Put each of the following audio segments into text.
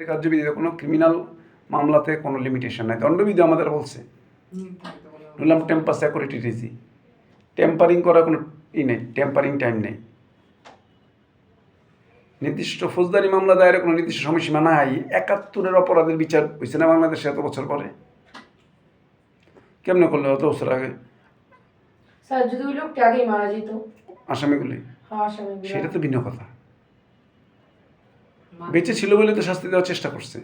কার্যবিধিতে কোনো ক্রিমিনাল মামলাতে কোনো লিমিটেশন নাই। দণ্ডবিধি আমাদের বলছে রুলাম টেম্পার সিকিউরিটি রিজি, টেম্পারিং করার কোনো নেই, টেম্পারিং টাইম নেই। নির্দিষ্ট ফৌজদারি মামলা দায়েরের কোনো নির্দিষ্ট সময়সীমা নাই। ৭১-এর অপরাধের বিচার হয়েছে না বাংলাদেশে এত বছর পরে? কেমনে করলে অত বছর আগে স্যার যদি ওই লোকটা আগেই মারা যেত, আসামিগুলি, আসামিগুলো সেটা তো ভিন্ন কথা। বেঁচে ছিল বলে তো শাস্তি দেওয়ার চেষ্টা করছে,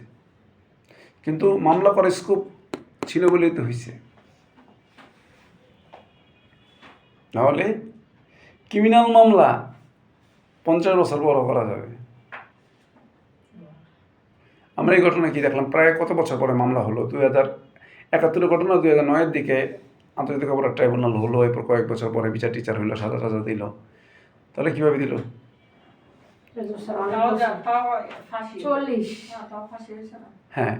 কিন্তু মামলা করার স্কোপ ছিল বলেই তো হয়েছে। নাহলে ক্রিমিনাল মামলা 50 বছর বড় করা যাবে। আমরা এই ঘটনা কি দেখলাম, প্রায় কত বছর পরে মামলা হলো? 2071-এর ঘটনা 2009-এর দিকে আন্তর্জাতিক অপরাধ ট্রাইব্যুনাল হলো, এরপর কয়েক বছর পরে বিচার টিচার হইলো, সাজা টাজা দিল। তাহলে কীভাবে দিল? 40। হ্যাঁ,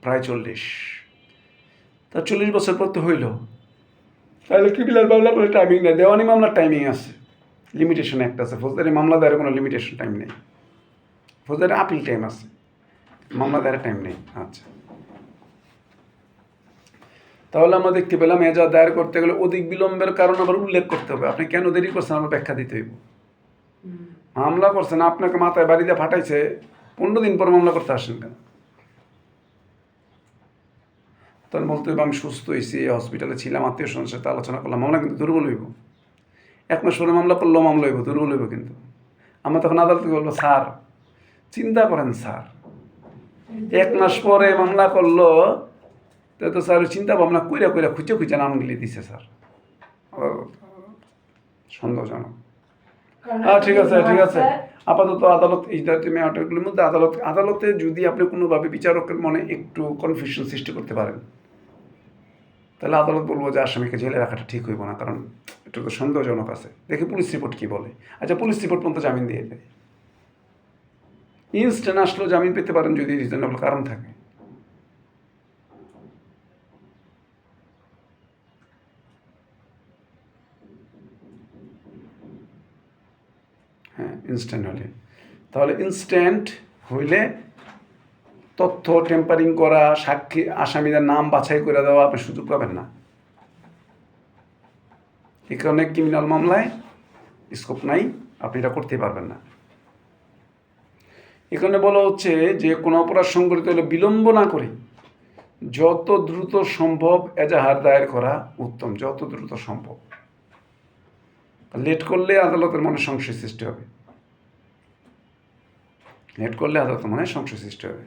প্রায় 40। তা 40 বছর পর তো হইল। তাহলে ক্রিমিনাল মামলা কোনো টাইমিং নেই, দেওয়ানি মামলার টাইমিং আছে, লিমিটেশন একটা আছে। ফৌজদারি মামলা দায়ের কোনো লিমিটেশন টাইম নেই। ফৌজদারি আপিল টাইম আছে, মামলা দায়ের টাইম নেই। আচ্ছা, তাহলে আমরা দেখতে পেলাম এজা দায়ের করতে গেলে অধিক বিলম্বের কারণ আবার উল্লেখ করতে হবে। আপনি কেন দেরি করছেন আমার ব্যাখ্যা দিতে হইব। মামলা করছেন, আপনাকে মাথায় বাড়িতে ফাটাইছে, 15 দিন পর মামলা করতে আসেন কেন? তখন বলতে হইব আমি সুস্থ হয়েছি, হসপিটালে ছিলাম, আত্মীয় স্বজনের সাথে আলোচনা করলাম, মামলা কিন্তু দুর্বল হইব। 1 মাস পরে মামলা করলেও মামলা হইব, দুর্বল হইব। কিন্তু আমরা তখন আদালতে বলবো স্যার চিন্তা করেন, স্যার 1 মাস পরে মামলা করলো, তো স্যার চিন্তা ভাবনা কইরা খুঁজে নামগুলি দিছে স্যার, সন্দেহজনক। ঠিক আছে ঠিক আছে, আপাতত আদালত এই ম্যাটারগুলির মধ্যে আদালতে যদি আপনি কোনোভাবে বিচারকের মনে একটু কনফিউশন সৃষ্টি করতে পারেন, তাহলে আদালত বলবো যে আসামিকে জেলে রাখাটা ঠিক হইব না, কারণ এটা তো সন্দেহজনক আছে। দেখি পুলিশ রিপোর্ট কী বলে। আচ্ছা, পুলিশ রিপোর্ট পর্যন্ত জামিন দিয়ে দেয়, ইনস্ট্যান্ট আসলেও জামিন পেতে পারেন যদি রিজনেবল কারণ থাকে। হ্যাঁ, ইনস্ট্যান্ট হলে, তাহলে ইনস্ট্যান্ট হইলে তথ্য টেম্পারিং করা, সাক্ষী আসামিদের নাম বাছাই করে দেওয়া আপনি সুযোগ পাবেন না। এই কারণে ক্রিমিনাল মামলায় স্কোপ নাই, আপনি এটা করতে পারবেন না। এখানে বলা হচ্ছে যে কোনো অপরাধ সংঘটিত হলে বিলম্ব না করে যত দ্রুত সম্ভব এজাহার দায়ের করা উত্তম, যত দ্রুত সম্ভব। লেট করলে আদালতের মনে সংশয় সৃষ্টি হবে, লেট করলে আদালতের মনে সংশয় সৃষ্টি হবে।